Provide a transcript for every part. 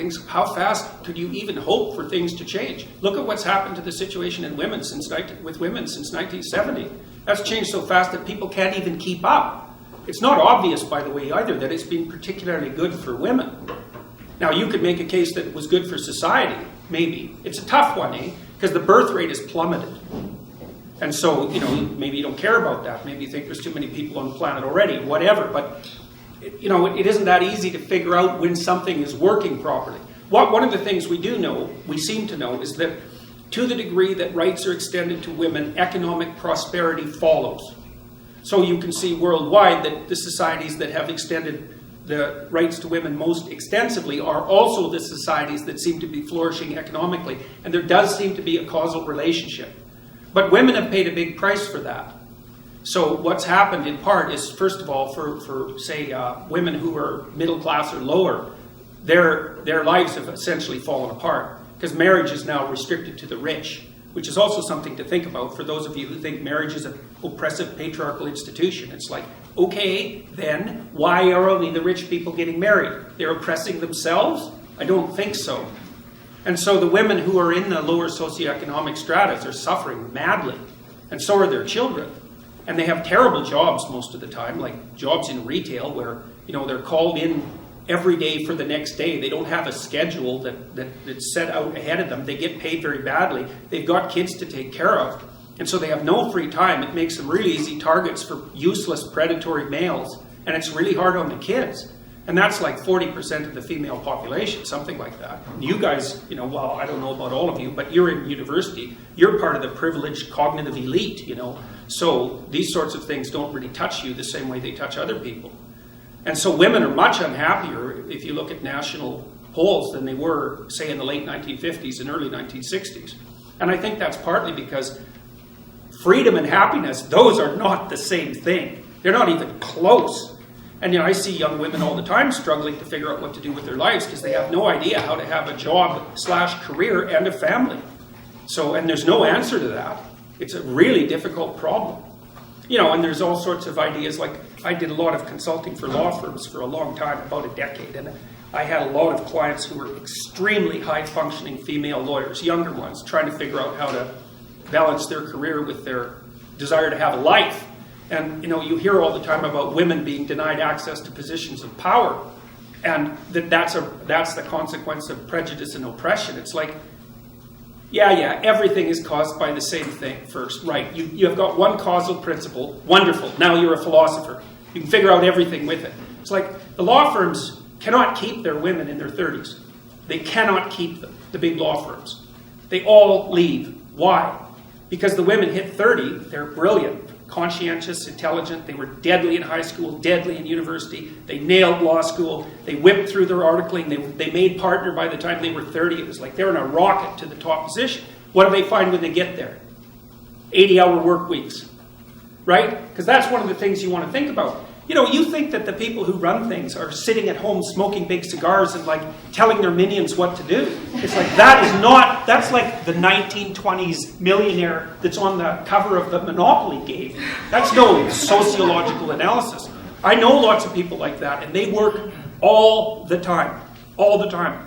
things, how fast could you even hope for things to change? Look at what's happened to the situation with women since 1970. That's changed so fast that people can't even keep up. It's not obvious, by the way, either, that it's been particularly good for women. Now, you could make a case that it was good for society, maybe. It's a tough one, because the birth rate has plummeted. And so, maybe you don't care about that. Maybe you think there's too many people on the planet already, whatever. But, it isn't that easy to figure out when something is working properly. One of the things we seem to know, is that to the degree that rights are extended to women, economic prosperity follows. So you can see worldwide that the societies that have extended the rights to women most extensively are also the societies that seem to be flourishing economically. And there does seem to be a causal relationship. But women have paid a big price for that. So what's happened in part is, first of all, for say, women who are middle class or lower, their lives have essentially fallen apart because marriage is now restricted to the rich, which is also something to think about for those of you who think marriage is an oppressive patriarchal institution. It's like, okay, then why are only the rich people getting married? They're oppressing themselves? I don't think so. And so the women who are in the lower socioeconomic stratas are suffering madly, and so are their children. And they have terrible jobs most of the time, like jobs in retail where, they're called in every day for the next day. They don't have a schedule that's set out ahead of them. They get paid very badly. They've got kids to take care of. And so they have no free time. It makes them really easy targets for useless predatory males. And it's really hard on the kids. And that's like 40% of the female population, something like that. You guys, well, I don't know about all of you, but you're in university. You're part of the privileged cognitive elite, So these sorts of things don't really touch you the same way they touch other people. And so women are much unhappier if you look at national polls than they were, say, in the late 1950s and early 1960s. And I think that's partly because freedom and happiness, those are not the same thing. They're not even close. And I see young women all the time struggling to figure out what to do with their lives because they have no idea how to have a job/career and a family. So, and there's no answer to that. It's a really difficult problem. And there's all sorts of ideas. Like, I did a lot of consulting for law firms for a long time, about a decade, and I had a lot of clients who were extremely high-functioning female lawyers, younger ones, trying to figure out how to balance their career with their desire to have a life. And, you hear all the time about women being denied access to positions of power, and that's the consequence of prejudice and oppression. It's like, yeah, everything is caused by the same thing first. Right, you have got one causal principle. Wonderful. Now you're a philosopher. You can figure out everything with it. It's like the law firms cannot keep their women in their 30s. They cannot keep them, the big law firms. They all leave. Why? Because the women hit 30, they're brilliant, conscientious, intelligent. They were deadly in high school, deadly in university. They nailed law school. They whipped through their articling. They made partner by the time they were 30. It was like they're in a rocket to the top position. What do they find when they get there? 80-hour work weeks, right? Because that's one of the things you want to think about. You think that the people who run things are sitting at home smoking big cigars and like telling their minions what to do. It's like that's like the 1920s millionaire that's on the cover of the Monopoly game. That's no sociological analysis. I know lots of people like that, and they work all the time,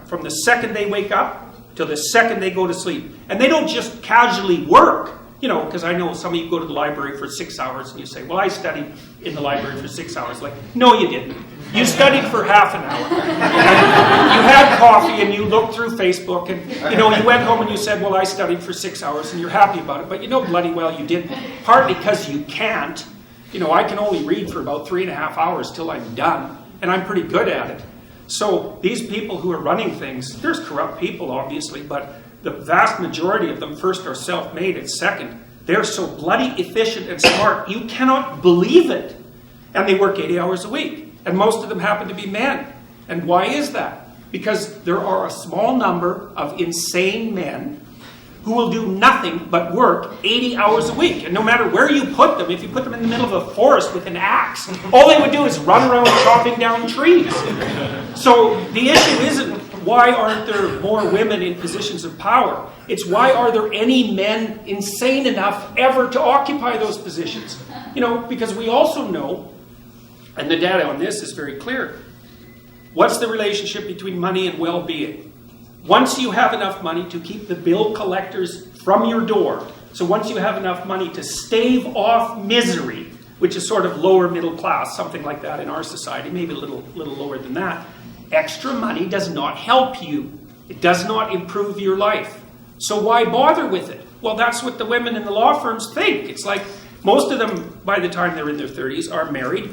from the second they wake up till the second they go to sleep. And they don't just casually work. Because I know some of you go to the library for 6 hours and you say, well, I studied in the library for 6 hours. Like, no, you didn't. You studied for half an hour. You had coffee and you looked through Facebook and, you went home and you said, well, I studied for 6 hours and you're happy about it. But bloody well you didn't. Partly because you can't. I can only read for about 3.5 hours till I'm done. And I'm pretty good at it. So these people who are running things, there's corrupt people, obviously, but the vast majority of them, first, are self-made, and second, they're so bloody efficient and smart, you cannot believe it. And they work 80 hours a week. And most of them happen to be men. And why is that? Because there are a small number of insane men who will do nothing but work 80 hours a week. And no matter where you put them, if you put them in the middle of a forest with an axe, all they would do is run around chopping down trees. So the issue isn't why aren't there more women in positions of power? It's why are there any men insane enough ever to occupy those positions? Because we also know, and the data on this is very clear, What's the relationship between money and well-being? Once you have enough money to keep the bill collectors from your door, so once you have enough money to stave off misery, which is sort of lower middle class, something like that in our society, maybe a little lower than that, extra money does not help you. It does not improve your life. So why bother with it? Well, that's what the women in the law firms think. It's like most of them, by the time they're in their 30s, are married.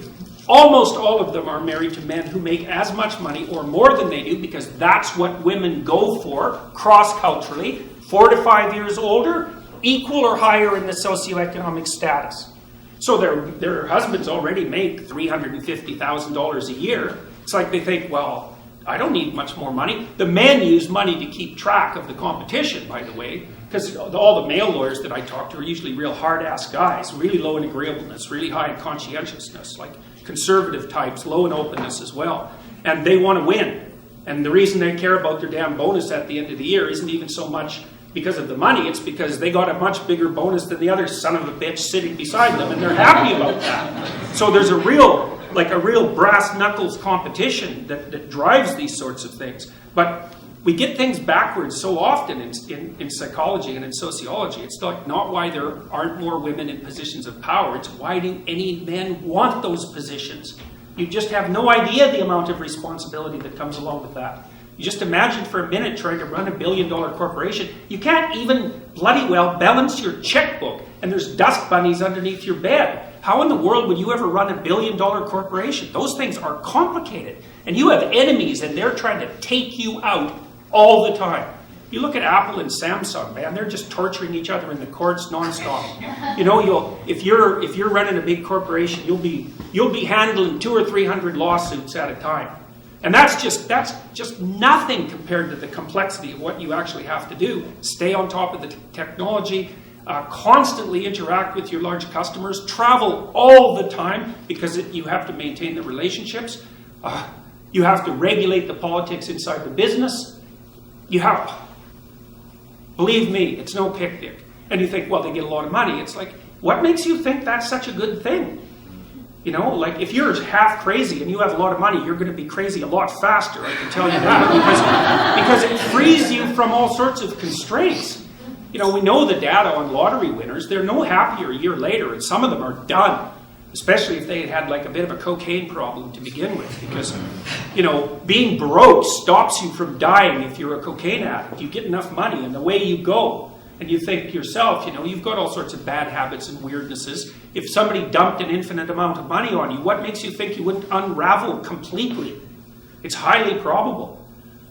Almost all of them are married to men who make as much money or more than they do, because that's what women go for, cross-culturally, 4 to 5 years older, equal or higher in the socioeconomic status. So their husbands already make $350,000 a year. It's like they think, well, I don't need much more money. The men use money to keep track of the competition, by the way, because all the male lawyers that I talk to are usually real hard-ass guys, really low in agreeableness, really high in conscientiousness, like conservative types, low in openness as well. And they want to win. And the reason they care about their damn bonus at the end of the year isn't even so much because of the money, it's because they got a much bigger bonus than the other son of a bitch sitting beside them, and they're happy about that. So there's a real brass knuckles competition that drives these sorts of things. But we get things backwards so often in psychology and in sociology. It's not why there aren't more women in positions of power. It's why do any men want those positions? You just have no idea the amount of responsibility that comes along with that. You just imagine for a minute trying to run $1 billion corporation. You can't even bloody well balance your checkbook, and there's dust bunnies underneath your bed. How in the world would you ever run $1 billion corporation? Those things are complicated. And you have enemies, and they're trying to take you out all the time. You look at Apple and Samsung, man, they're just torturing each other in the courts nonstop. You know, if you're running a big corporation, you'll be handling 200 or 300 lawsuits at a time. And that's just nothing compared to the complexity of what you actually have to do. Stay on top of the technology, constantly interact with your large customers, travel all the time because you have to maintain the relationships. You have to regulate the politics inside the business. Believe me, it's no picnic. And you think, well, they get a lot of money. It's like, what makes you think that's such a good thing? You know, like if you're half crazy and you have a lot of money, you're going to be crazy a lot faster, I can tell you that, because it frees you from all sorts of constraints. You know, we know the data on lottery winners. They're no happier a year later, and some of them are done, especially if they had like a bit of a cocaine problem to begin with, because, you know, being broke stops you from dying if you're a cocaine addict. You get enough money, and away you go. And you think to yourself, you know, you've got all sorts of bad habits and weirdnesses. If somebody dumped an infinite amount of money on you, what makes you think you wouldn't unravel completely? It's highly probable.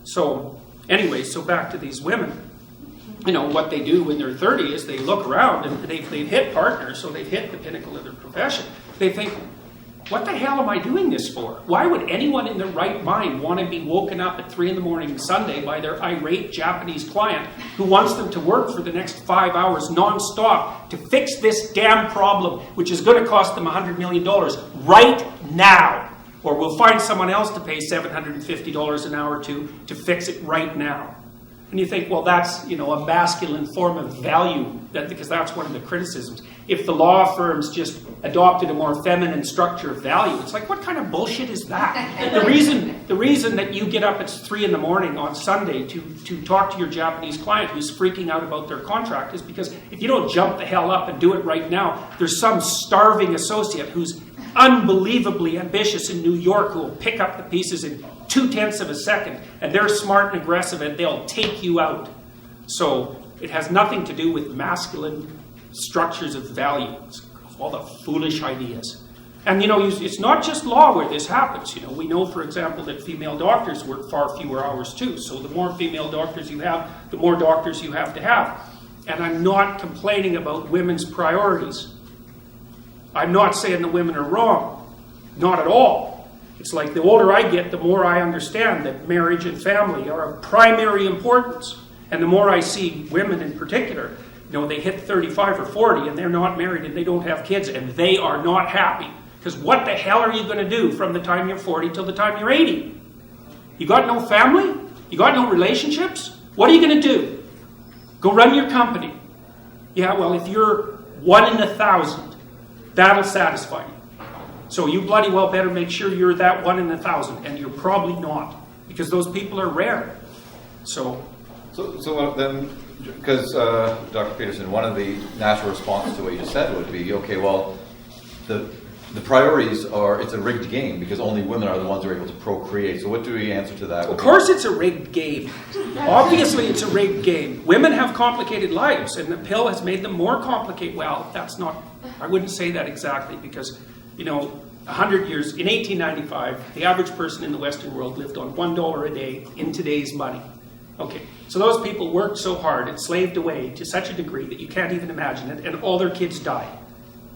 So, anyway, so back to these women. You know, what they do when they're 30 is they look around and they've hit partners, so they've hit the pinnacle of their profession. They think, what the hell am I doing this for? Why would anyone in their right mind want to be woken up at 3 a.m. Sunday by their irate Japanese client who wants them to work for the next 5 hours non-stop to fix this damn problem, which is going to cost them $100 million right now? Or we'll find someone else to pay $750 an hour to fix it right now. And you think, well, that's, you know, a masculine form of value, because that's one of the criticisms. If the law firms just adopted a more feminine structure of value, it's like, what kind of bullshit is that? The reason that you get up at 3 a.m. on Sunday to talk to your Japanese client who's freaking out about their contract is because if you don't jump the hell up and do it right now, there's some starving associate who's unbelievably ambitious in New York who will pick up the pieces in 0.2 of a second, and they're smart and aggressive, and they'll take you out. So it has nothing to do with masculine structures of value. It's all the foolish ideas. And, you know, it's not just law where this happens. You know, we know, for example, that female doctors work far fewer hours too. So the more female doctors you have, the more doctors you have to have. And I'm not complaining about women's priorities. I'm not saying the women are wrong. Not at all. It's like the older I get, the more I understand that marriage and family are of primary importance. And the more I see women in particular, you know, they hit 35 or 40 and they're not married and they don't have kids and they are not happy. Because what the hell are you going to do from the time you're 40 till the time you're 80? You got no family? You got no relationships? What are you going to do? Go run your company. Yeah, well, if you're 1 in 1,000, that'll satisfy you. So you bloody well better make sure you're that 1 in 1,000, and you're probably not, because those people are rare. So then, because Dr. Peterson, one of the natural responses to what you just said would be, okay, well, the priorities are, it's a rigged game because only women are the ones who are able to procreate. So what do we answer to that? Of course it's a rigged game. Obviously it's a rigged game. Women have complicated lives, and the pill has made them more complicated. Well, that's not, I wouldn't say that exactly, because, 100 years, in 1895, the average person in the Western world lived on $1 a day in today's money. Okay, so those people worked so hard and slaved away to such a degree that you can't even imagine it, and all their kids died,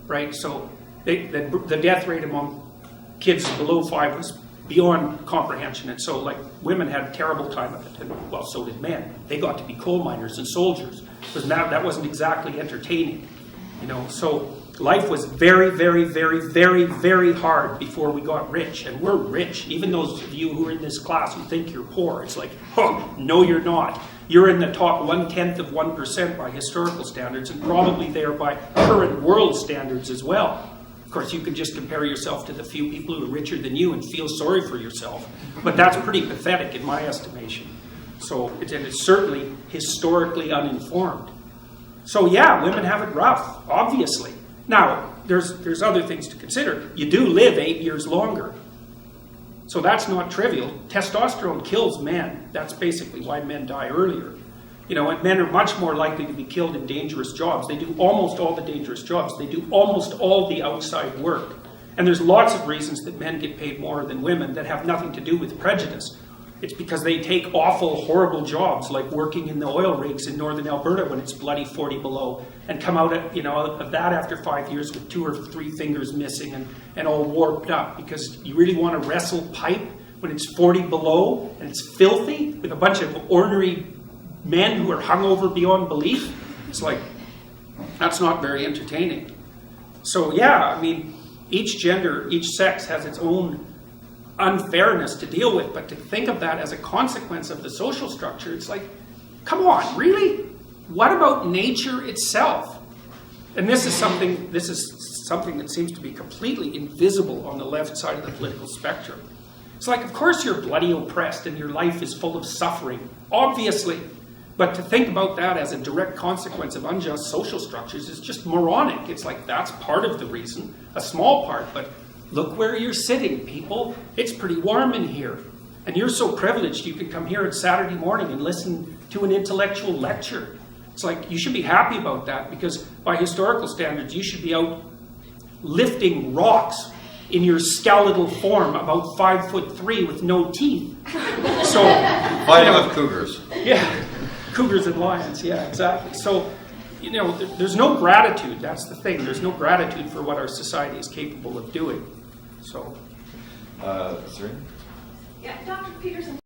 right? So the death rate among kids below 5 was beyond comprehension, and so women had a terrible time of it, and well, so did men. They got to be coal miners and soldiers, because that wasn't exactly entertaining, So life was very, very, very, very, very hard before we got rich, and we're rich. Even those of you who are in this class who think you're poor, it's like, no, you're not. You're in the top 1/10 of 1% by historical standards, and probably there by current world standards as well. Of course, you can just compare yourself to the few people who are richer than you and feel sorry for yourself. But that's pretty pathetic in my estimation. So it's certainly historically uninformed. So yeah, women have it rough, obviously. Now, there's other things to consider. You do live 8 years longer. So that's not trivial. Testosterone kills men. That's basically why men die earlier. And men are much more likely to be killed in dangerous jobs. They do almost all the dangerous jobs. They do almost all the outside work. And there's lots of reasons that men get paid more than women that have nothing to do with prejudice. It's because they take awful, horrible jobs, like working in the oil rigs in northern Alberta when it's bloody 40 below, and come out of that after 5 years with 2 or 3 fingers missing and all warped up, because you really want to wrestle pipe when it's 40 below and it's filthy with a bunch of ornery men who are hungover beyond belief. It's like, that's not very entertaining. So yeah, each gender, each sex has its own unfairness to deal with, but to think of that as a consequence of the social structure, it's like, come on, really? What about nature itself? And this is something that seems to be completely invisible on the left side of the political spectrum. It's like, of course you're bloody oppressed and your life is full of suffering, obviously. But to think about that as a direct consequence of unjust social structures is just moronic. It's like, that's part of the reason, a small part, but look where you're sitting, people. It's pretty warm in here. And you're so privileged you can come here on Saturday morning and listen to an intellectual lecture. It's like, you should be happy about that, because by historical standards, you should be out lifting rocks in your skeletal form, about 5'3" with no teeth. So fighting with cougars. Yeah, cougars and lions. Yeah, exactly. So, there's no gratitude. That's the thing. There's no gratitude for what our society is capable of doing. So, Serene? Yeah, Dr. Peterson.